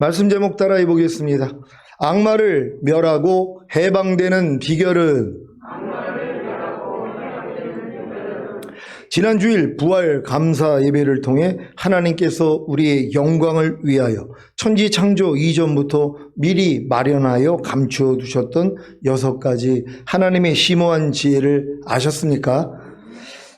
말씀 제목 따라해 보겠습니다. 악마를 멸하고 해방되는 비결은 지난 주일 부활 감사 예배를 통해 하나님께서 우리의 영광을 위하여 천지 창조 이전부터 미리 마련하여 감추어 두셨던 6가지 하나님의 심오한 지혜를 아셨습니까?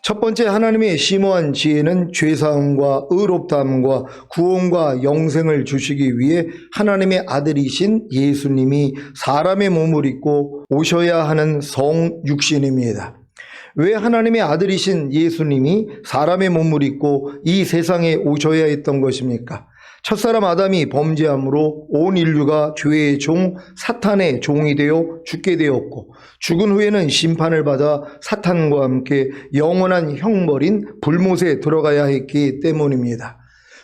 첫 번째 하나님의 심오한 지혜는 죄사함과 의롭다함과 구원과 영생을 주시기 위해 하나님의 아들이신 예수님이 사람의 몸을 입고 오셔야 하는 성육신입니다. 왜 하나님의 아들이신 예수님이 사람의 몸을 입고 이 세상에 오셔야 했던 것입니까? 첫사람 아담이 범죄함으로 온 인류가 죄의 종 사탄의 종이 되어 죽게 되었고, 죽은 후에는 심판을 받아 사탄과 함께 영원한 형벌인 불못에 들어가야 했기 때문입니다.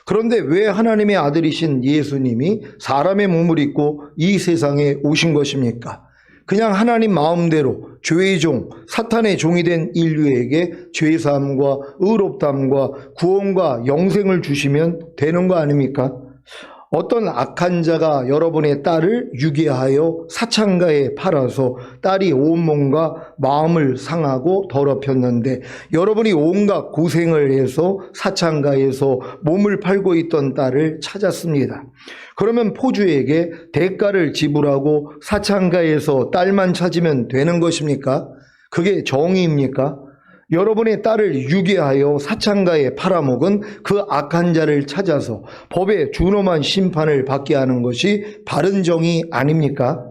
그런데 왜 하나님의 아들이신 예수님이 사람의 몸을 입고 이 세상에 오신 것입니까? 그냥 하나님 마음대로 죄의 종, 사탄의 종이 된 인류에게 죄사함과 의롭다함과 구원과 영생을 주시면 되는 거 아닙니까? 어떤 악한 자가 여러분의 딸을 유괴하여 사창가에 팔아서 딸이 온몸과 마음을 상하고 더럽혔는데, 여러분이 온갖 고생을 해서 사창가에서 몸을 팔고 있던 딸을 찾았습니다. 그러면 포주에게 대가를 지불하고 사창가에서 딸만 찾으면 되는 것입니까? 그게 정의입니까? 여러분의 딸을 유괴하여 사창가에 팔아먹은 그 악한 자를 찾아서 법에 준엄한 심판을 받게 하는 것이 바른 정의 아닙니까?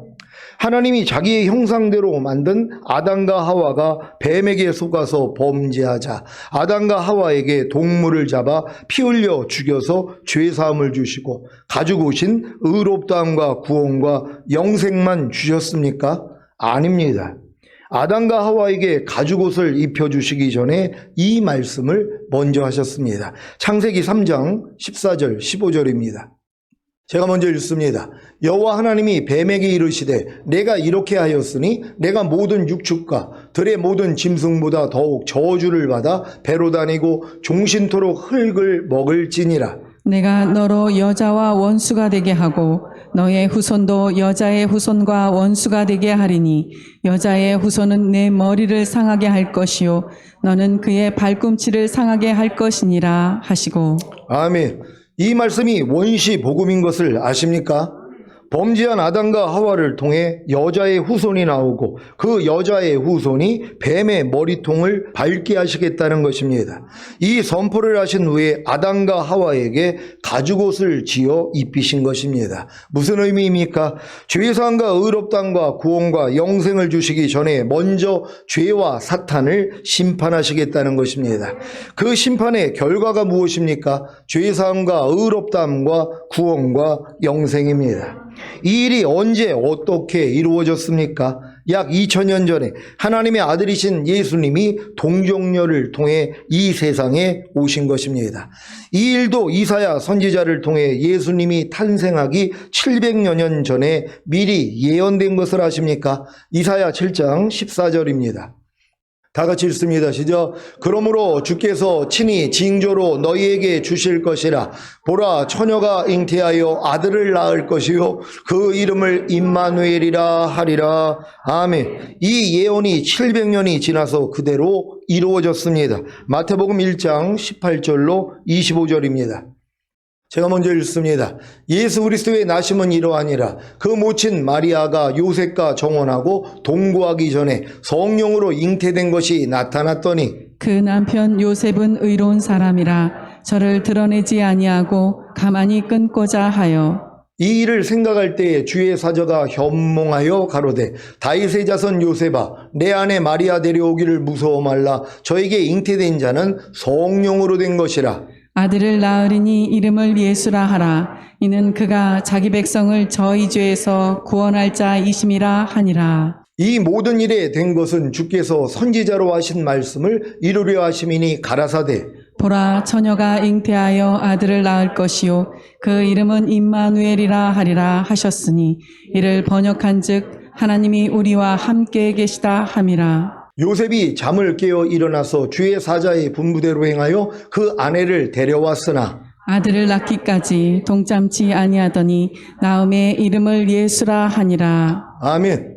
하나님이 자기의 형상대로 만든 아담과 하와가 뱀에게 속아서 범죄하자 아담과 하와에게 동물을 잡아 피 흘려 죽여서 죄사함을 주시고 가지고 오신 의롭다함과 구원과 영생만 주셨습니까? 아닙니다. 아담과 하와에게 가죽옷을 입혀주시기 전에 이 말씀을 먼저 하셨습니다. 창세기 3장 14절 15절입니다. 제가 먼저 읽습니다. 여호와 하나님이 뱀에게 이르시되 내가 이렇게 하였으니 내가 모든 육축과 들의 모든 짐승보다 더욱 저주를 받아 배로 다니고 종신토록 흙을 먹을지니라. 내가 너로 여자와 원수가 되게 하고 너의 후손도 여자의 후손과 원수가 되게 하리니 여자의 후손은 내 머리를 상하게 할 것이요 너는 그의 발꿈치를 상하게 할 것이니라 하시고. 아멘. 이 말씀이 원시 복음인 것을 아십니까? 범죄한 아담과 하와를 통해 여자의 후손이 나오고 그 여자의 후손이 뱀의 머리통을 밟게 하시겠다는 것입니다. 이 선포를 하신 후에 아담과 하와에게 가죽옷을 지어 입히신 것입니다. 무슨 의미입니까? 죄사함과 의롭다함과 구원과 영생을 주시기 전에 먼저 죄와 사탄을 심판하시겠다는 것입니다. 그 심판의 결과가 무엇입니까? 죄사함과 의롭다함과 구원과 영생입니다. 이 일이 언제 어떻게 이루어졌습니까? 약 2000년 전에 하나님의 아들이신 예수님이 동정녀를 통해 이 세상에 오신 것입니다. 이 일도 이사야 선지자를 통해 예수님이 탄생하기 700여 년 전에 미리 예언된 것을 아십니까? 이사야 7장 14절입니다. 다 같이 읽습니다. 시작. 그러므로 주께서 친히 징조로 너희에게 주실 것이라. 보라, 처녀가 잉태하여 아들을 낳을 것이요 그 이름을 임마누엘이라 하리라. 아멘. 이 예언이 700년이 지나서 그대로 이루어졌습니다. 마태복음 1장 18절로 25절입니다. 제가 먼저 읽습니다. 예수 그리스도의 나심은 이러하니라. 그 모친 마리아가 요셉과 정혼하고 동거하기 전에 성령으로 잉태된 것이 나타났더니 그 남편 요셉은 의로운 사람이라 저를 드러내지 아니하고 가만히 끊고자 하여. 이 일을 생각할 때에 주의 사자가 현몽하여 가로되 다윗의 자손 요셉아 내 아내 마리아 데려오기를 무서워 말라. 저에게 잉태된 자는 성령으로 된 것이라. 아들을 낳으리니 이름을 예수라 하라. 이는 그가 자기 백성을 저희 죄에서 구원할 자이심이라 하니라. 이 모든 일에 된 것은 주께서 선지자로 하신 말씀을 이루려 하심이니 가라사대 보라, 처녀가 잉태하여 아들을 낳을 것이요 그 이름은 임마누엘이라 하리라 하셨으니 이를 번역한즉 하나님이 우리와 함께 계시다 함이라. 요셉이 잠을 깨어 일어나서 주의 사자의 분부대로 행하여 그 아내를 데려왔으나 아들을 낳기까지 동참치 아니하더니 나음의 이름을 예수라 하니라. 아멘.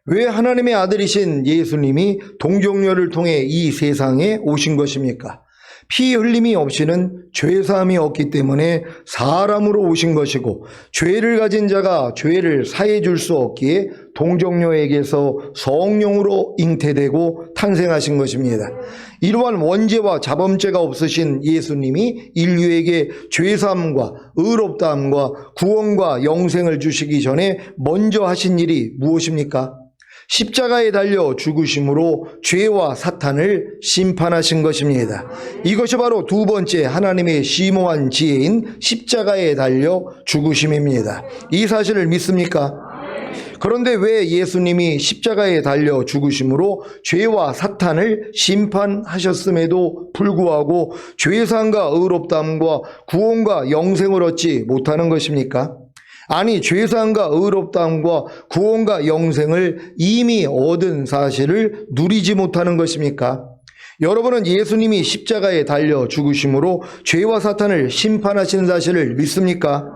왜 하나님의 아들이신 예수님이 동정녀를 통해 이 세상에 오신 것입니까? 피 흘림이 없이는 죄사함이 없기 때문에 사람으로 오신 것이고, 죄를 가진 자가 죄를 사해 줄 수 없기에 동정녀에게서 성령으로 잉태되고 탄생하신 것입니다. 이러한 원죄와 자범죄가 없으신 예수님이 인류에게 죄사함과 의롭다함과 구원과 영생을 주시기 전에 먼저 하신 일이 무엇입니까? 십자가에 달려 죽으심으로 죄와 사탄을 심판하신 것입니다. 이것이 바로 두 번째 하나님의 심오한 지혜인 십자가에 달려 죽으심입니다. 이 사실을 믿습니까? 그런데 왜 예수님이 십자가에 달려 죽으심으로 죄와 사탄을 심판하셨음에도 불구하고 죄사함과 의롭다함과 구원과 영생을 얻지 못하는 것입니까? 아니, 죄사함과 의롭다함과 구원과 영생을 이미 얻은 사실을 누리지 못하는 것입니까? 여러분은 예수님이 십자가에 달려 죽으심으로 죄와 사탄을 심판하신 사실을 믿습니까?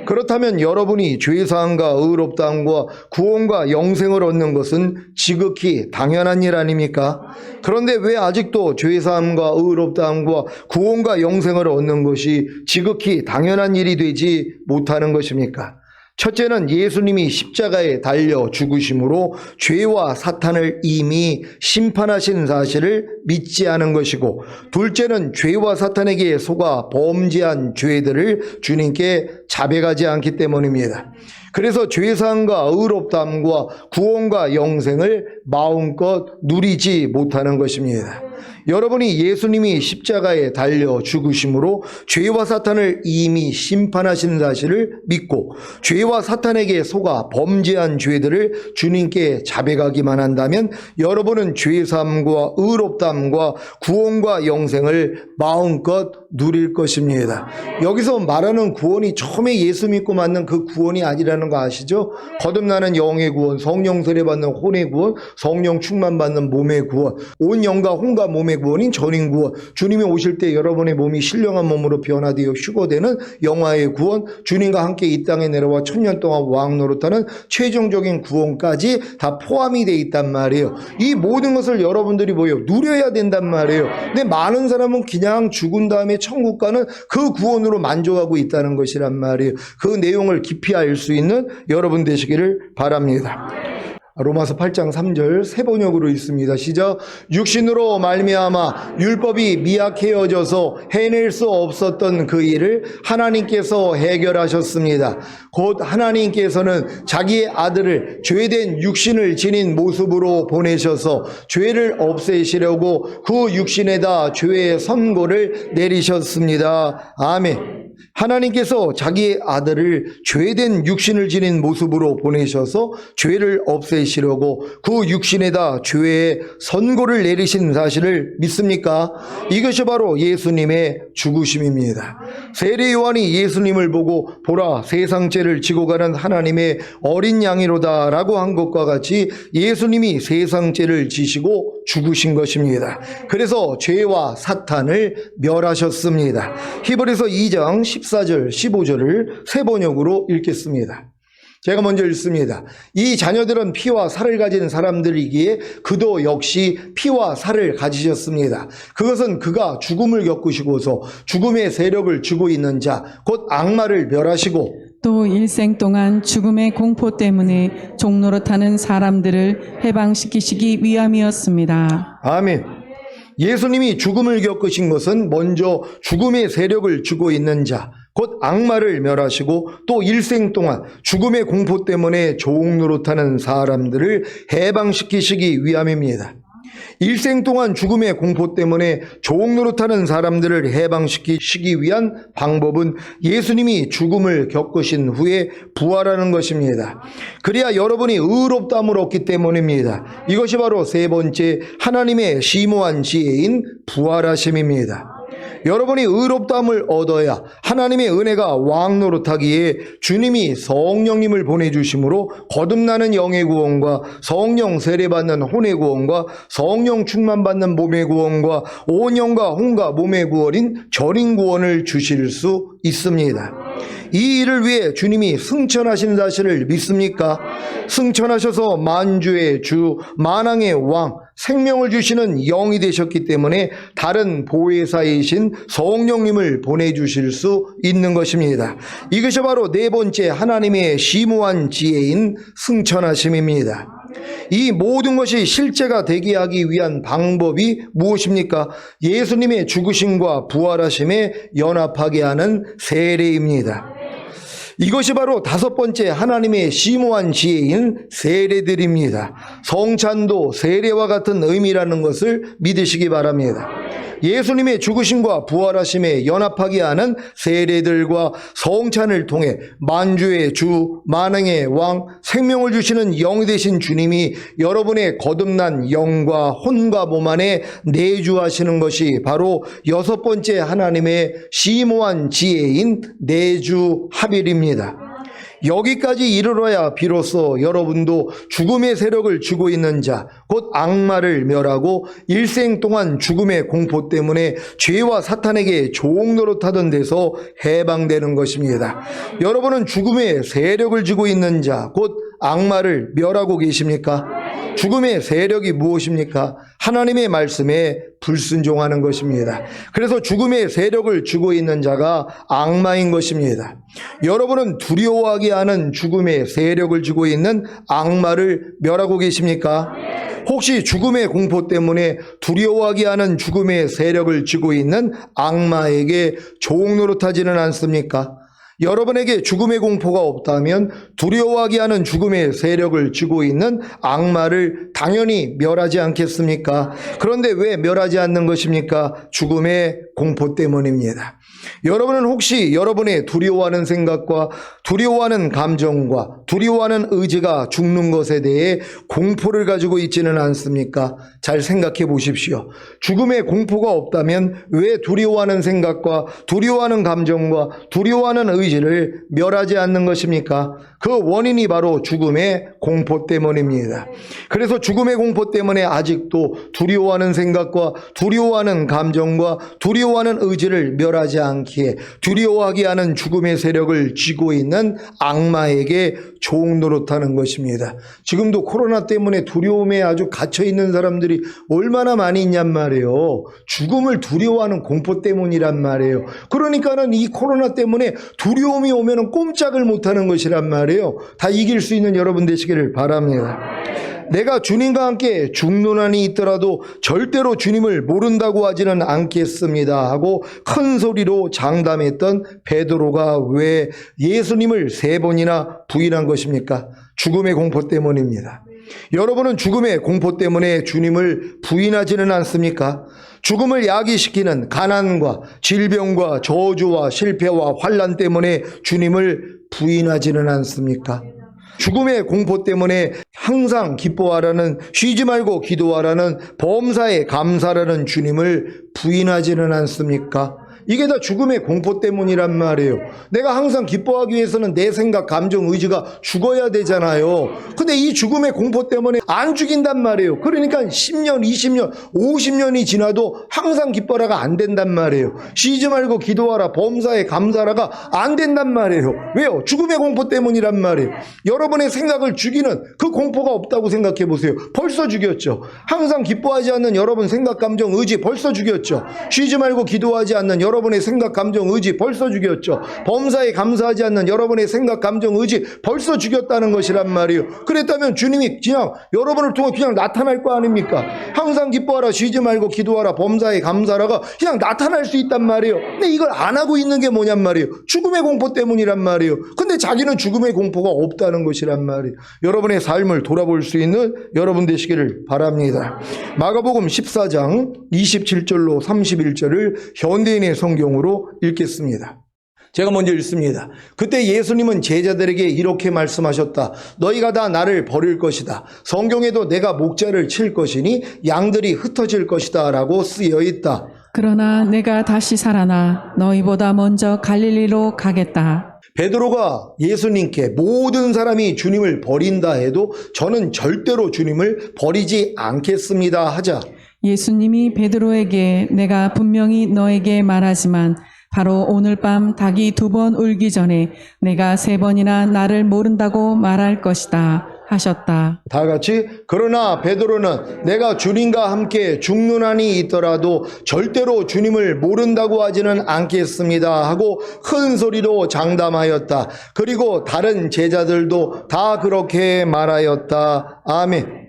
그렇다면 여러분이 죄사함과 의롭다함과 구원과 영생을 얻는 것은 지극히 당연한 일 아닙니까? 그런데 왜 아직도 죄사함과 의롭다함과 구원과 영생을 얻는 것이 지극히 당연한 일이 되지 못하는 것입니까? 첫째는 예수님이 십자가에 달려 죽으심으로 죄와 사탄을 이미 심판하신 사실을 믿지 않은 것이고, 둘째는 죄와 사탄에게 속아 범죄한 죄들을 주님께 자백하지 않기 때문입니다. 그래서 죄사함과 의롭다함과 구원과 영생을 마음껏 누리지 못하는 것입니다. 여러분이 예수님이 십자가에 달려 죽으심으로 죄와 사탄을 이미 심판하신 사실을 믿고 죄와 사탄에게 속아 범죄한 죄들을 주님께 자백하기만 한다면 여러분은 죄사함과 의롭다함과 구원과 영생을 마음껏 누릴 것입니다. 여기서 말하는 구원이 처음에 예수 믿고 받는 그 구원이 아니라는 거 아시죠? 거듭나는 영의 구원, 성령 세례 받는 혼의 구원, 성령 충만 받는 몸의 구원, 온 영과 혼과 몸의 구원인 전인 구원, 주님이 오실 때 여러분의 몸이 신령한 몸으로 변화되어 휴거되는 영화의 구원, 주님과 함께 이 땅에 내려와 천년 동안 왕 노릇하는 최종적인 구원까지 다 포함이 되어 있단 말이에요. 이 모든 것을 여러분들이 누려야 된단 말이에요. 근데 많은 사람은 그냥 죽은 다음에 천국 가는 그 구원으로 만족하고 있다는 것이란 말이에요. 그 내용을 깊이 알 수 있는 여러분 되시기를 바랍니다. 로마서 8장 3절 세 번역으로 있습니다. 시작. 육신으로 말미암아 율법이 미약해져서 해낼 수 없었던 그 일을 하나님께서 해결하셨습니다. 곧 하나님께서는 자기의 아들을 죄된 육신을 지닌 모습으로 보내셔서 죄를 없애시려고 그 육신에다 죄의 선고를 내리셨습니다. 아멘. 하나님께서 자기의 아들을 죄된 육신을 지닌 모습으로 보내셔서 죄를 없애시려고 그 육신에다 죄의 선고를 내리신 사실을 믿습니까? 이것이 바로 예수님의 죽으심입니다. 세례 요한이 예수님을 보고 보라 세상 죄를 지고 가는 하나님의 어린 양이로다 라고 한 것과 같이 예수님이 세상 죄를 지시고 죽으신 것입니다. 그래서 죄와 사탄을 멸하셨습니다. 히브리서 2장 14절 15절을 세 번역으로 읽겠습니다. 제가 먼저 읽습니다. 이 자녀들은 피와 살을 가진 사람들이기에 그도 역시 피와 살을 가지셨습니다. 그것은 그가 죽음을 겪으시고서 죽음의 세력을 쥐고 있는 자 곧 악마를 멸하시고 또 일생 동안 죽음의 공포 때문에 종노릇하는 사람들을 해방시키시기 위함이었습니다. 아멘. 예수님이 죽음을 겪으신 것은 먼저 죽음의 세력을 쥐고 있는 자, 곧 악마를 멸하시고 또 일생 동안 죽음의 공포 때문에 종노릇하는 사람들을 해방시키시기 위함입니다. 일생 동안 죽음의 공포 때문에 종노릇하는 사람들을 해방시키시기 위한 방법은 예수님이 죽음을 겪으신 후에 부활하는 것입니다. 그래야 여러분이 의롭다함을 얻기 때문입니다. 이것이 바로 세 번째 하나님의 심오한 지혜인 부활하심입니다. 여러분이 의롭다함을 얻어야 하나님의 은혜가 왕노릇하기에 주님이 성령님을 보내주심으로 거듭나는 영의 구원과 성령 세례받는 혼의 구원과 성령 충만받는 몸의 구원과 온 영과 혼과 몸의 구원인 전인 구원을 주실 수 있습니다. 이 일을 위해 주님이 승천하신 사실을 믿습니까? 승천하셔서 만주의 주, 만왕의 왕, 생명을 주시는 영이 되셨기 때문에 다른 보혜사이신 성령님을 보내주실 수 있는 것입니다. 이것이 바로 네 번째 하나님의 심오한 지혜인 승천하심입니다. 이 모든 것이 실제가 되게 하기 위한 방법이 무엇입니까? 예수님의 죽으심과 부활하심에 연합하게 하는 세례입니다. 이것이 바로 다섯 번째 하나님의 심오한 지혜인 세례들입니다. 성찬도 세례와 같은 의미라는 것을 믿으시기 바랍니다. 예수님의 죽으심과 부활하심에 연합하게 하는 세례들과 성찬을 통해 만주의 주, 만왕의 왕, 생명을 주시는 영이 되신 주님이 여러분의 거듭난 영과 혼과 몸 안에 내주하시는 것이 바로 여섯 번째 하나님의 심오한 지혜인 내주합일입니다. 여기까지 이르러야 비로소 여러분도 죽음의 세력을 쥐고 있는 자, 곧 악마를 멸하고 일생 동안 죽음의 공포 때문에 죄와 사탄에게 종노릇하던 데서 해방되는 것입니다. 여러분은 죽음의 세력을 쥐고 있는 자, 곧 악마를 멸하고 계십니까? 죽음의 세력이 무엇입니까? 하나님의 말씀에 불순종하는 것입니다. 그래서 죽음의 세력을 쥐고 있는 자가 악마인 것입니다. 여러분은 두려워하게 하는 죽음의 세력을 쥐고 있는 악마를 멸하고 계십니까? 혹시 죽음의 공포 때문에 두려워하게 하는 죽음의 세력을 쥐고 있는 악마에게 종노릇하지는 않습니까? 여러분에게 죽음의 공포가 없다면 두려워하게 하는 죽음의 세력을 쥐고 있는 악마를 당연히 멸하지 않겠습니까? 그런데 왜 멸하지 않는 것입니까? 죽음의 공포 때문입니다. 여러분은 혹시 여러분의 두려워하는 생각과 두려워하는 감정과 두려워하는 의지가 죽는 것에 대해 공포를 가지고 있지는 않습니까? 잘 생각해 보십시오. 죽음의 공포가 없다면 왜 두려워하는 생각과 두려워하는 감정과 두려워하는 의지를 멸하지 않는 것입니까? 그 원인이 바로 죽음의 공포 때문입니다. 그래서 죽음의 공포 때문에 아직도 두려워하는 생각과 두려워하는 감정과 두려워하는 의지를 멸하지 않기에 두려워하게 하는 죽음의 세력을 쥐고 있는 악마에게 종노릇하는 것입니다. 지금도 코로나 때문에 두려움에 아주 갇혀 있는 사람들이 얼마나 많이 있냔 말이에요. 죽음을 두려워하는 공포 때문이란 말이에요. 그러니까는 이 코로나 때문에 두려움이 오면은 꼼짝을 못하는 것이란 말이에요. 다 이길 수 있는 여러분 되시기를 바랍니다. 내가 주님과 함께 죽는 한이 있더라도 절대로 주님을 모른다고 하지는 않겠습니다 하고 큰 소리로 장담했던 베드로가 왜 예수님을 3번이나 부인한 것입니까? 죽음의 공포 때문입니다. 여러분은 죽음의 공포 때문에 주님을 부인하지는 않습니까? 죽음을 야기시키는 가난과 질병과 저주와 실패와 환난 때문에 주님을 부인하지는 않습니까? 죽음의 공포 때문에 항상 기뻐하라는, 쉬지 말고 기도하라는, 범사에 감사라는 주님을 부인하지는 않습니까? 이게 다 죽음의 공포 때문이란 말이에요. 내가 항상 기뻐하기 위해서는 내 생각, 감정, 의지가 죽어야 되잖아요. 근데 이 죽음의 공포 때문에 안 죽인단 말이에요. 그러니까 10년, 20년, 50년이 지나도 항상 기뻐라가 안 된단 말이에요. 쉬지 말고 기도하라, 범사에 감사라가 안 된단 말이에요. 왜요? 죽음의 공포 때문이란 말이에요. 여러분의 생각을 죽이는 그 공포가 없다고 생각해 보세요. 벌써 죽였죠. 항상 기뻐하지 않는 여러분 생각, 감정, 의지 벌써 죽였죠. 쉬지 말고 기도하지 않는 여러분의 생각, 감정, 의지 벌써 죽였죠. 범사에 감사하지 않는 여러분의 생각, 감정, 의지 벌써 죽였다는 것이란 말이에요. 그랬다면 주님이 그냥 여러분을 통해 그냥 나타날 거 아닙니까? 항상 기뻐하라, 쉬지 말고 기도하라, 범사에 감사하라가 그냥 나타날 수 있단 말이에요. 근데 이걸 안 하고 있는 게 뭐냔 말이에요. 죽음의 공포 때문이란 말이에요. 근데 자기는 죽음의 공포가 없다는 것이란 말이에요. 여러분의 삶을 돌아볼 수 있는 여러분 되시기를 바랍니다. 마가복음 14장 27절로 31절을 현대인의 성경으로 읽겠습니다. 제가 먼저 읽습니다. 그때 예수님은 제자들에게 이렇게 말씀하셨다. 너희가 다 나를 버릴 것이다. 성경에도 내가 목자를 칠 것이니 양들이 흩어질 것이다 라고 쓰여 있다. 그러나 내가 다시 살아나 너희보다 먼저 갈릴리로 가겠다. 베드로가 예수님께 모든 사람이 주님을 버린다 해도 저는 절대로 주님을 버리지 않겠습니다 하자 예수님이 베드로에게 내가 분명히 너에게 말하지만 바로 오늘 밤 닭이 2번 울기 전에 내가 3번이나 나를 모른다고 말할 것이다 하셨다. 다 같이 그러나 베드로는 내가 주님과 함께 죽는 한이 있더라도 절대로 주님을 모른다고 하지는 않겠습니다 하고 큰 소리로 장담하였다. 그리고 다른 제자들도 다 그렇게 말하였다. 아멘.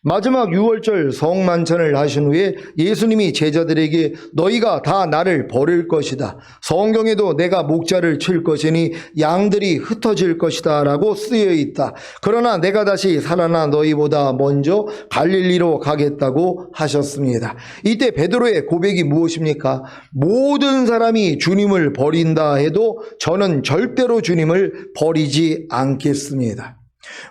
마지막 6월절 성만찬을 하신 후에 예수님이 제자들에게 너희가 다 나를 버릴 것이다. 성경에도 내가 목자를 칠 것이니 양들이 흩어질 것이다 라고 쓰여 있다. 그러나 내가 다시 살아나 너희보다 먼저 갈릴리로 가겠다고 하셨습니다. 이때 베드로의 고백이 무엇입니까? 모든 사람이 주님을 버린다 해도 저는 절대로 주님을 버리지 않겠습니다.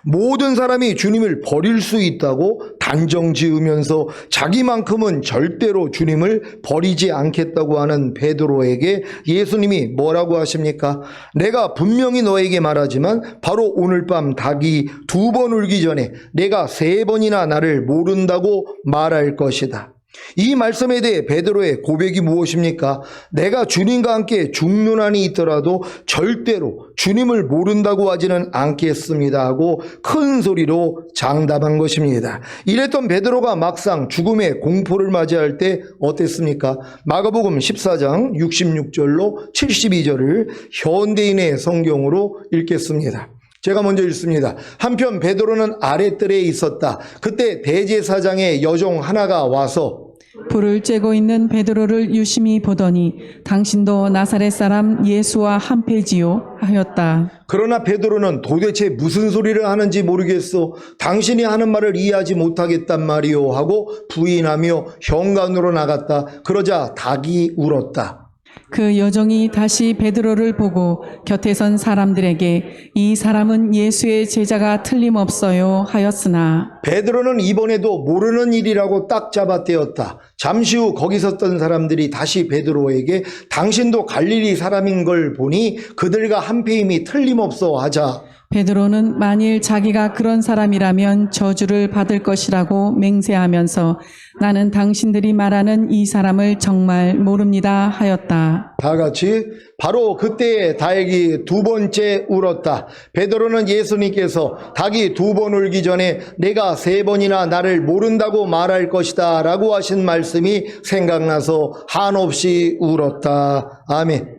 모든 사람이 주님을 버릴 수 있다고 단정 지으면서 자기만큼은 절대로 주님을 버리지 않겠다고 하는 베드로에게 예수님이 뭐라고 하십니까? 내가 분명히 너에게 말하지만 바로 오늘 밤 닭이 2번 울기 전에 내가 3번이나 나를 모른다고 말할 것이다. 이 말씀에 대해 베드로의 고백이 무엇입니까? 내가 주님과 함께 죽는 한이 있더라도 절대로 주님을 모른다고 하지는 않겠습니다 하고 큰 소리로 장담한 것입니다. 이랬던 베드로가 막상 죽음의 공포를 맞이할 때 어땠습니까? 마가복음 14장 66절로 72절을 현대인의 성경으로 읽겠습니다. 제가 먼저 읽습니다. 한편 베드로는 아랫뜰에 있었다. 그때 대제사장의 여종 하나가 와서 불을 쬐고 있는 베드로를 유심히 보더니 당신도 나사렛 사람 예수와 한패지요 하였다. 그러나 베드로는 도대체 무슨 소리를 하는지 모르겠소. 당신이 하는 말을 이해하지 못하겠단 말이오 하고 부인하며 현관으로 나갔다. 그러자 닭이 울었다. 그 여종이 다시 베드로를 보고 곁에 선 사람들에게 이 사람은 예수의 제자가 틀림없어요 하였으나 베드로는 이번에도 모르는 일이라고 딱 잡아떼었다. 잠시 후 거기 섰던 사람들이 다시 베드로에게 당신도 갈릴리 사람인 걸 보니 그들과 한패임이 틀림없어 하자 베드로는 만일 자기가 그런 사람이라면 저주를 받을 것이라고 맹세하면서 나는 당신들이 말하는 이 사람을 정말 모릅니다 하였다. 다 같이 바로 그때에 닭이 2번째 울었다. 베드로는 예수님께서 닭이 2번 울기 전에 내가 3번이나 나를 모른다고 말할 것이다 라고 하신 말씀이 생각나서 한없이 울었다. 아멘.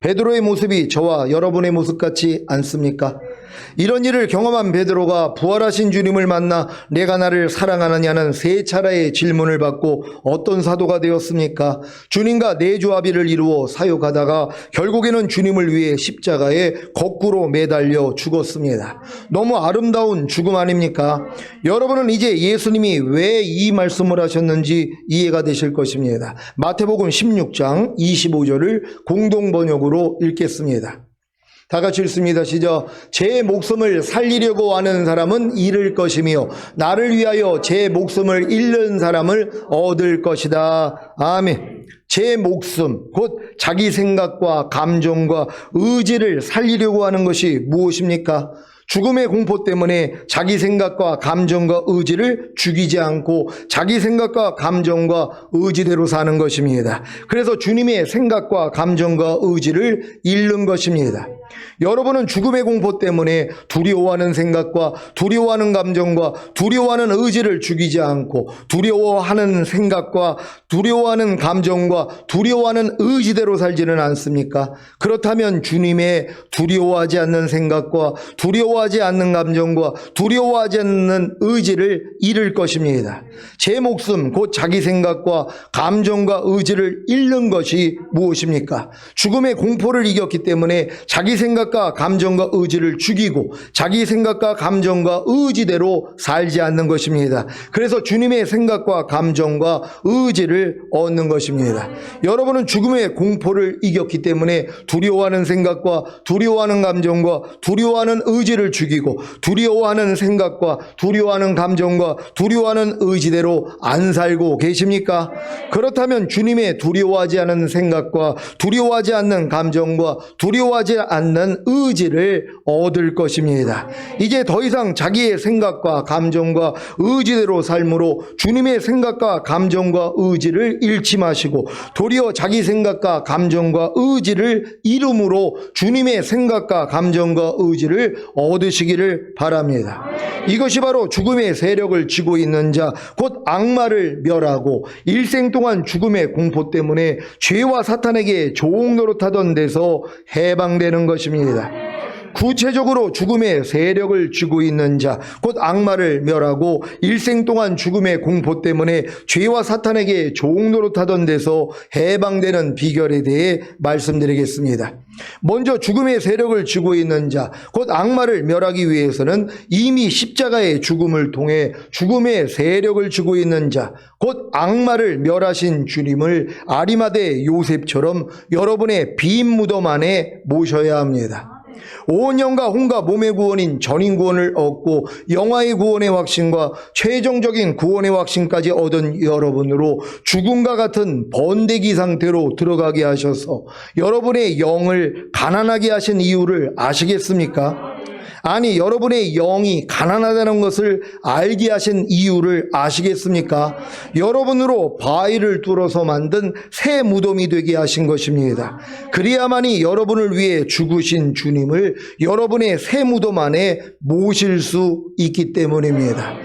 베드로의 모습이 저와 여러분의 모습 같지 않습니까? 이런 일을 경험한 베드로가 부활하신 주님을 만나 내가 나를 사랑하느냐는 3차례의 질문을 받고 어떤 사도가 되었습니까? 주님과 내조합의를 이루어 사역하다가 결국에는 주님을 위해 십자가에 거꾸로 매달려 죽었습니다. 너무 아름다운 죽음 아닙니까? 여러분은 이제 예수님이 왜 이 말씀을 하셨는지 이해가 되실 것입니다. 마태복음 16장 25절을 공동번역으로 읽겠습니다. 다 같이 읽습니다. 시작. 제 목숨을 살리려고 하는 사람은 잃을 것이며 나를 위하여 제 목숨을 잃는 사람을 얻을 것이다. 아멘. 제 목숨, 곧 자기 생각과 감정과 의지를 살리려고 하는 것이 무엇입니까? 죽음의 공포 때문에 자기 생각과 감정과 의지를 죽이지 않고 자기 생각과 감정과 의지대로 사는 것입니다. 그래서 주님의 생각과 감정과 의지를 잃는 것입니다. 여러분은 죽음의 공포 때문에 두려워하는 생각과 두려워하는 감정과 두려워하는 의지를 죽이지 않고 두려워하는 생각과 두려워하는 감정과 두려워하는 의지대로 살지는 않습니까? 그렇다면 주님의 두려워하지 않는 생각과 두려워하지 않는 감정과 두려워하지 않는 의지를 잃을 것입니다. 제 목숨 곧 자기 생각과 감정과 의지를 잃는 것이 무엇입니까? 죽음의 공포를 이겼기 때문에 자기 생각과 감정과 의지를 죽이고 자기 생각과 감정과 의지대로 살지 않는 것입니다. 그래서 주님의 생각과 감정과 의지를 얻는 것입니다. 여러분은 죽음의 공포를 이겼기 때문에 두려워하는 생각과 두려워하는 감정과 두려워하는 의지를 자기를 죽이고 두려워하는 생각과 두려워하는 감정과 두려워하는 의지대로 안 살고 계십니까? 그렇다면 주님의 두려워하지 않는 생각과 두려워하지 않는 감정과 두려워하지 않는 의지를 얻을 것입니다. 이제 더 이상 자기의 생각과 감정과 의지대로 삶으로 주님의 생각과 감정과 의지를 잃지 마시고 도리어 자기 생각과 감정과 의지를 이름으로 주님의 생각과 감정과 의지를 얻으시기를 바랍니다. 이것이 바로 죽음의 세력을 쥐고 있는 자, 곧 악마를 멸하고 일생 동안 죽음의 공포 때문에 죄와 사탄에게 종노릇하던 데서 해방되는 것입니다. 구체적으로 죽음의 세력을 쥐고 있는 자, 곧 악마를 멸하고 일생 동안 죽음의 공포 때문에 죄와 사탄에게 종노릇하던 데서 해방되는 비결에 대해 말씀드리겠습니다. 먼저 죽음의 세력을 쥐고 있는 자, 곧 악마를 멸하기 위해서는 이미 십자가의 죽음을 통해 죽음의 세력을 쥐고 있는 자, 곧 악마를 멸하신 주님을 아리마대 요셉처럼 여러분의 빈 무덤 안에 모셔야 합니다. 온 영과 혼과 몸의 구원인 전인 구원을 얻고 영화의 구원의 확신과 최종적인 구원의 확신까지 얻은 여러분으로 죽음과 같은 번데기 상태로 들어가게 하셔서 여러분의 영을 가난하게 하신 이유를 아시겠습니까? 아니, 여러분의 영이 가난하다는 것을 알게 하신 이유를 아시겠습니까? 여러분으로 바위를 뚫어서 만든 새 무덤이 되게 하신 것입니다. 그래야만이 여러분을 위해 죽으신 주님을 여러분의 새 무덤 안에 모실 수 있기 때문입니다.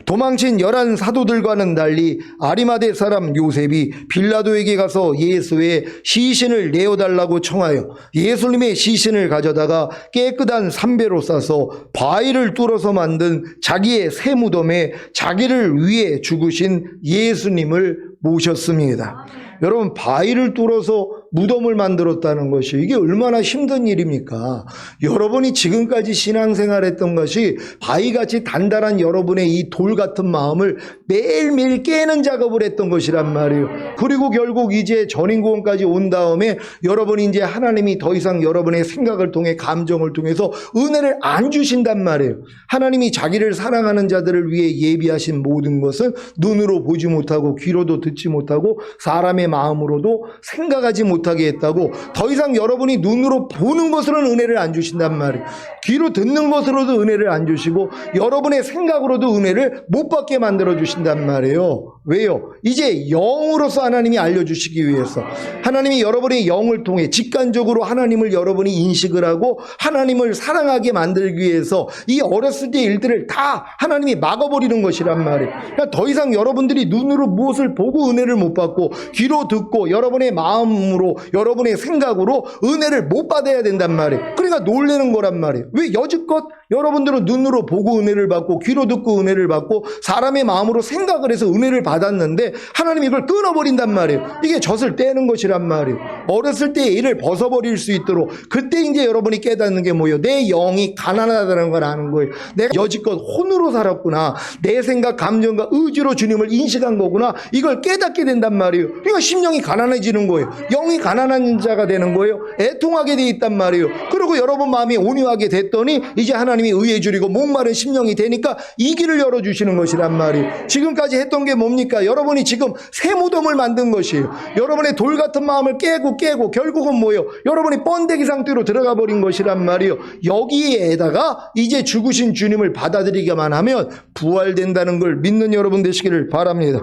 도망친 11 사도들과는 달리 아리마대 사람 요셉이 빌라도에게 가서 예수의 시신을 내어달라고 청하여 예수님의 시신을 가져다가 깨끗한 삼배로 싸서 바위를 뚫어서 만든 자기의 새 무덤에 자기를 위해 죽으신 예수님을 모셨습니다. 여러분, 바위를 뚫어서 무덤을 만들었다는 것이 이게 얼마나 힘든 일입니까? 여러분이 지금까지 신앙생활했던 것이 바위같이 단단한 여러분의 이 돌 같은 마음을 매일매일 깨는 작업을 했던 것이란 말이에요. 그리고 결국 이제 전인구원까지 온 다음에 여러분이 이제 하나님이 더 이상 여러분의 생각을 통해 감정을 통해서 은혜를 안 주신단 말이에요. 하나님이 자기를 사랑하는 자들을 위해 예비하신 모든 것은 눈으로 보지 못하고 귀로도 듣지 못하고 사람의 마음으로도 생각하지 못하게 했다고. 더 이상 여러분이 눈으로 보는 것으로는 은혜를 안 주신단 말이에요. 귀로 듣는 것으로도 은혜를 안 주시고 여러분의 생각으로도 은혜를 못 받게 만들어 주신단 말이에요. 왜요? 이제 영으로서 하나님이 알려주시기 위해서, 하나님이 여러분의 영을 통해 직관적으로 하나님을 여러분이 인식을 하고 하나님을 사랑하게 만들기 위해서 이 어렸을 때 일들을 다 하나님이 막아버리는 것이란 말이에요. 그러니까 더 이상 여러분들이 눈으로 무엇을 보고 은혜를 못 받고 귀로 듣고 여러분의 마음으로 여러분의 생각으로 은혜를 못 받아야 된단 말이에요. 그러니까 놀라는 거란 말이에요. 왜? 여지껏 여러분들은 눈으로 보고 은혜를 받고 귀로 듣고 은혜를 받고 사람의 마음으로 생각을 해서 은혜를 받았는데 하나님이 이걸 끊어버린단 말이에요. 이게 젖을 떼는 것이란 말이에요. 어렸을 때 이를 벗어버릴 수 있도록 그때 이제 여러분이 깨닫는 게 뭐예요? 내 영이 가난하다는 걸 아는 거예요. 내가 여지껏 혼으로 살았구나. 내 생각, 감정과 의지로 주님을 인식한 거구나. 이걸 깨닫게 된단 말이에요. 그러니까 심령이 가난해지는 거예요. 영이 가난한 자가 되는 거예요. 애통하게 돼 있단 말이에요. 그리고 여러분 마음이 온유하게 됐더니 이제 하나님이 의에 줄이고 목마른 심령이 되니까 이 길을 열어주시는 것이란 말이에요. 지금까지 했던 게 뭡니까? 여러분이 지금 새 무덤을 만든 것이에요. 여러분의 돌 같은 마음을 깨고 결국은 뭐예요? 여러분이 번데기 상태로 들어가 버린 것이란 말이에요. 여기에다가 이제 죽으신 주님을 받아들이기만 하면 부활된다는 걸 믿는 여러분 되시기를 바랍니다.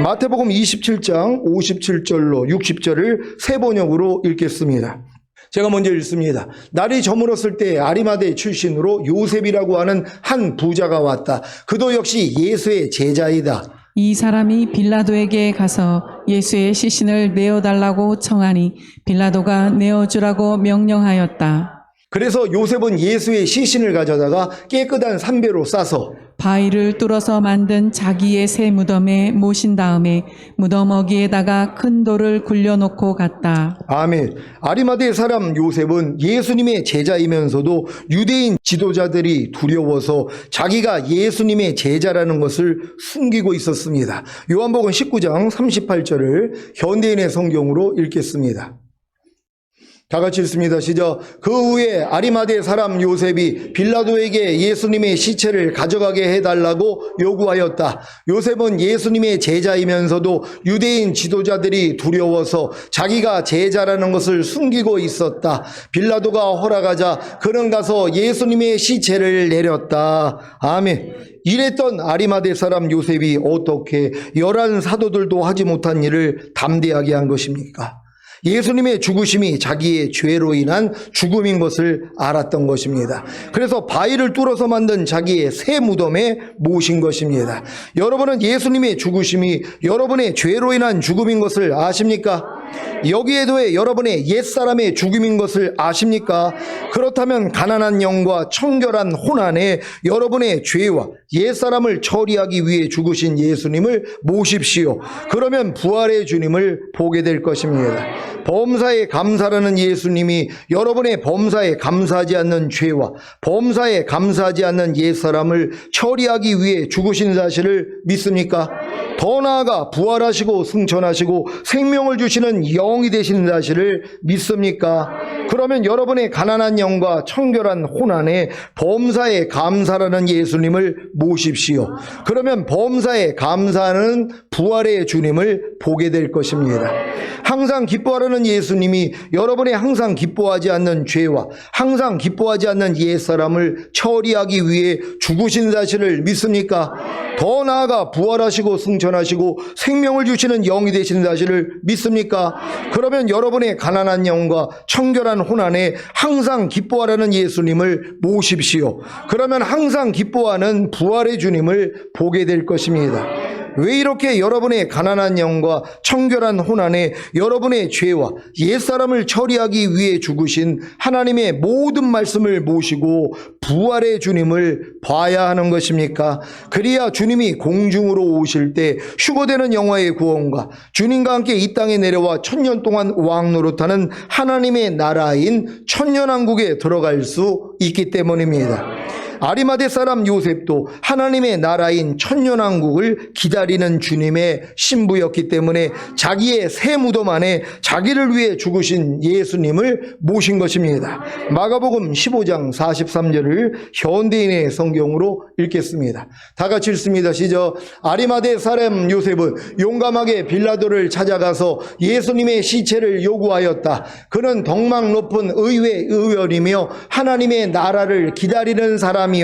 마태복음 27장 57절로 60절을 세 번역으로 읽겠습니다. 제가 먼저 읽습니다. 날이 저물었을 때 아리마대 출신으로 요셉이라고 하는 한 부자가 왔다. 그도 역시 예수의 제자이다. 이 사람이 빌라도에게 가서 예수의 시신을 내어달라고 청하니 빌라도가 내어주라고 명령하였다. 그래서 요셉은 예수의 시신을 가져다가 깨끗한 삼배로 싸서 바위를 뚫어서 만든 자기의 새 무덤에 모신 다음에 무덤 어귀에다가 큰 돌을 굴려놓고 갔다. 아멘. 아리마대 사람 요셉은 예수님의 제자이면서도 유대인 지도자들이 두려워서 자기가 예수님의 제자라는 것을 숨기고 있었습니다. 요한복음 19장 38절을 현대인의 성경으로 읽겠습니다. 다 같이 읽습니다. 시작. 그 후에 아리마대 사람 요셉이 빌라도에게 예수님의 시체를 가져가게 해달라고 요구하였다. 요셉은 예수님의 제자이면서도 유대인 지도자들이 두려워서 자기가 제자라는 것을 숨기고 있었다. 빌라도가 허락하자 그는 가서 예수님의 시체를 내렸다. 아멘. 이랬던 아리마대 사람 요셉이 어떻게 11 사도들도 하지 못한 일을 담대하게 한 것입니까? 예수님의 죽으심이 자기의 죄로 인한 죽음인 것을 알았던 것입니다. 그래서 바위를 뚫어서 만든 자기의 새 무덤에 모신 것입니다. 여러분은 예수님의 죽으심이 여러분의 죄로 인한 죽음인 것을 아십니까? 여기에 더해 여러분의 옛사람의 죽음인 것을 아십니까? 그렇다면 가난한 영과 청결한 혼안에 여러분의 죄와 옛사람을 처리하기 위해 죽으신 예수님을 모십시오. 그러면 부활의 주님을 보게 될 것입니다. 범사에 감사라는 예수님이 여러분의 범사에 감사하지 않는 죄와 범사에 감사하지 않는 옛사람을 처리하기 위해 죽으신 사실을 믿습니까? 더 나아가 부활하시고 승천하시고 생명을 주시는 영이 되신 사실을 믿습니까? 그러면 여러분의 가난한 영과 청결한 혼안에 범사에 감사라는 예수님을 모십시오. 그러면 범사에 감사하는 부활의 주님을 보게 될 것입니다. 항상 기뻐하라는 예수님이 여러분의 항상 기뻐하지 않는 죄와 항상 기뻐하지 않는 옛사람을 처리하기 위해 죽으신 사실을 믿습니까? 더 나아가 부활하시고 승천하시고 생명을 주시는 영이 되신 사실을 믿습니까? 그러면 여러분의 가난한 영과 청결한 혼안에 항상 기뻐하라는 예수님을 모십시오. 그러면 항상 기뻐하는 부활의 주님을 보게 될 것입니다. 왜 이렇게 여러분의 가난한 영과 청결한 혼안에 여러분의 죄와 옛사람을 처리하기 위해 죽으신 하나님의 모든 말씀을 모시고 부활의 주님을 봐야 하는 것입니까? 그래야 주님이 공중으로 오실 때 휴거되는 영화의 구원과 주님과 함께 이 땅에 내려와 1000년 동안 왕노릇하는 하나님의 나라인 천년왕국에 들어갈 수 있기 때문입니다. 아리마대 사람 요셉도 하나님의 나라인 천년왕국을 기다리는 주님의 신부였기 때문에 자기의 새 무덤 안에 자기를 위해 죽으신 예수님을 모신 것입니다. 마가복음 15장 43절을 현대인의 성경으로 읽겠습니다. 다 같이 읽습니다. 시작. 아리마대 사람 요셉은 용감하게 빌라도를 찾아가서 예수님의 시체를 요구하였다. 그는 덕망 높은 의회 의원이며 하나님의 나라를 기다리는 사람이었다.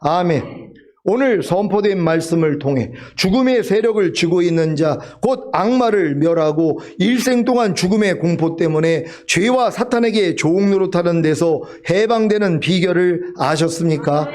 아멘. 오늘 선포된 말씀을 통해 죽음의 세력을 쥐고 있는 자 곧 악마를 멸하고 일생 동안 죽음의 공포 때문에 죄와 사탄에게 조응노릇하는 데서 해방되는 비결을 아셨습니까?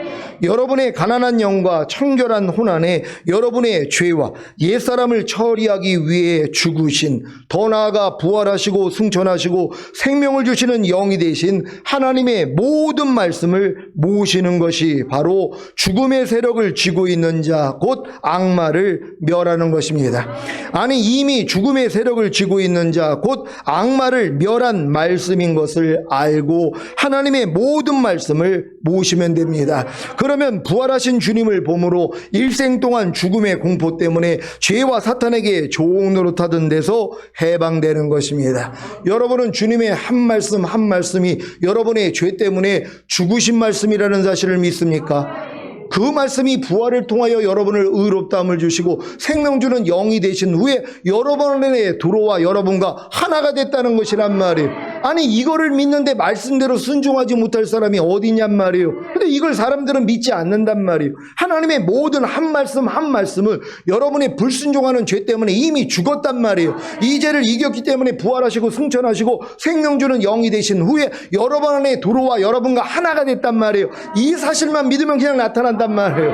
여러분의 가난한 영과 청결한 혼안에 여러분의 죄와 옛사람을 처리하기 위해 죽으신, 더 나아가 부활하시고 승천하시고 생명을 주시는 영이 되신 하나님의 모든 말씀을 모시는 것이 바로 죽음의 세력을 쥐고 있는 자 곧 악마를 멸하는 것입니다. 아니, 이미 죽음의 세력을 쥐고 있는 자 곧 악마를 멸한 말씀인 것을 알고 하나님의 모든 말씀을 모시면 됩니다. 그러면 부활하신 주님을 보므로 일생 동안 죽음의 공포 때문에 죄와 사탄에게 조응노릇하던 데서 해방되는 것입니다. 여러분은 주님의 한 말씀 한 말씀이 여러분의 죄 때문에 죽으신 말씀이라는 사실을 믿습니까? 그 말씀이 부활을 통하여 여러분을 의롭다함을 주시고 생명 주는 영이 되신 후에 여러분 안에 들어와 여러분과 하나가 됐다는 것이란 말이에요. 아니, 이거를 믿는데 말씀대로 순종하지 못할 사람이 어디 있냔 말이에요. 근데 이걸 사람들은 믿지 않는단 말이에요. 하나님의 모든 한 말씀 한 말씀은 여러분의 불순종하는 죄 때문에 이미 죽었단 말이에요. 이 죄를 이겼기 때문에 부활하시고 승천하시고 생명 주는 영이 되신 후에 여러분 안에 들어와 여러분과 하나가 됐단 말이에요. 이 사실만 믿으면 그냥 나타난단 말이에요.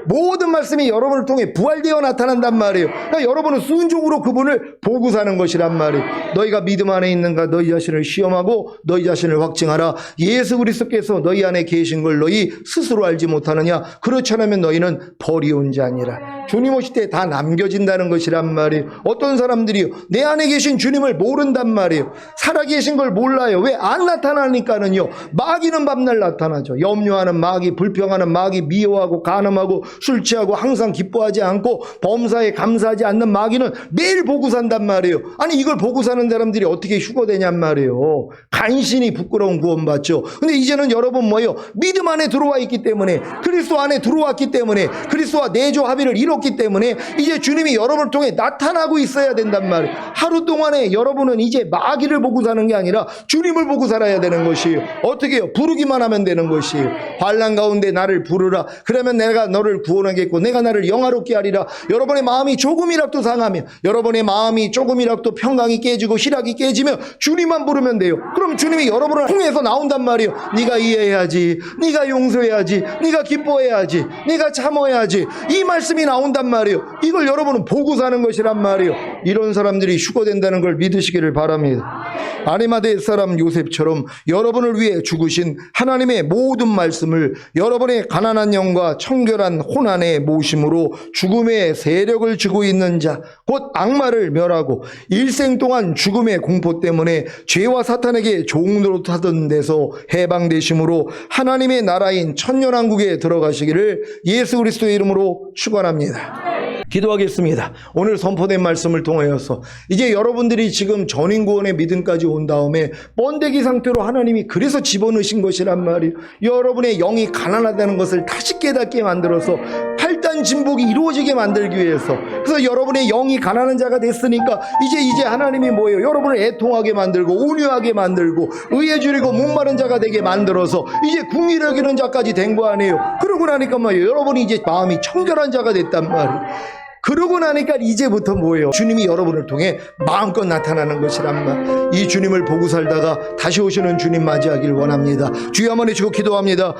모든 말씀이 여러분을 통해 부활되어 나타난단 말이에요. 그러니까 여러분은 순종으로 그분을 보고 사는 것이란 말이에요. 너희가 믿음 안에 있는가 너희 자신을 시험하고 너희 자신을 확증하라. 예수 그리스도께서 너희 안에 계신 걸 너희 스스로 알지 못하느냐? 그렇지 않으면 너희는 버리온 자니라. 주님 오실 때 다 남겨진다는 것이란 말이에요. 어떤 사람들이요, 내 안에 계신 주님을 모른단 말이에요. 살아계신 걸 몰라요. 왜? 안 나타나니까는요. 마귀는 밤날 나타나죠. 염려하는 마귀, 불평하는 마귀, 미워하고 간음하고 술 취하고 항상 기뻐하지 않고 범사에 감사하지 않는 마귀는 매일 보고 산단 말이에요. 아니 이걸 보고 사는 사람들이 어떻게 휴거되냔 말이에요. 간신히 부끄러운 구원받죠. 근데 이제는 여러분 뭐예요? 믿음 안에 들어와 있기 때문에, 그리스도 안에 들어왔기 때문에, 그리스도와 내조 합의를 이뤘기 때문에 이제 주님이 여러분을 통해 나타나고 있어야 된단 말이에요. 하루 동안에 여러분은 이제 마귀를 보고 사는 게 아니라 주님을 보고 살아야 되는 것이에요. 어떻게 해요? 부르기만 하면 되는 것이에요. 환난 가운데 나를 부르라. 그러면 내가 너를 구원하겠고 내가 나를 영화롭게 하리라. 여러분의 마음이 조금이라도 상하면, 여러분의 마음이 조금이라도 평강이 깨지고 희락이 깨지면 주님만 부르면 돼요. 그럼 주님이 여러분을 통해서 나온단 말이에요. 네가 이해해야지, 네가 용서해야지, 네가 기뻐해야지, 네가 참아야지, 이 말씀이 나온단 말이에요. 이걸 여러분은 보고 사는 것이란 말이에요. 이런 사람들이 휴거된다는 걸 믿으시기를 바랍니다. 아리마대 사람 요셉처럼 여러분을 위해 죽으신 하나님의 모든 말씀을 여러분의 가난한 영과 청결한 혼안의 모심으로 죽음의 세력을 쥐고 있는 자, 곧 악마를 멸하고 일생 동안 죽음의 공포 때문에 죄와 사탄에게 종노릇하던 데서 해방되심으로 하나님의 나라인 천년왕국에 들어가시기를 예수 그리스도의 이름으로 축원합니다. 기도하겠습니다. 오늘 선포된 말씀을 통하여서 이제 여러분들이 지금 전인구원의 믿음까지 온 다음에 번데기 상태로 하나님이 그래서 집어넣으신 것이란 말이에요. 여러분의 영이 가난하다는 것을 다시 깨닫게 만들어서 팔단 진복이 이루어지게 만들기 위해서, 그래서 여러분의 영이 가난한 자가 됐으니까 이제 하나님이 뭐예요? 여러분을 애통하게 만들고 온유하게 만들고 의에 줄이고 목마른 자가 되게 만들어서 이제 궁리를 여기는 자까지 된 거 아니에요. 그러고 나니까 뭐예요? 여러분이 이제 마음이 청결한 자가 됐단 말이에요. 그러고 나니까 이제부터 뭐예요? 주님이 여러분을 통해 마음껏 나타나는 것이란 말. 이 주님을 보고 살다가 다시 오시는 주님 맞이하길 원합니다. 주여 한번 해주고 기도합니다.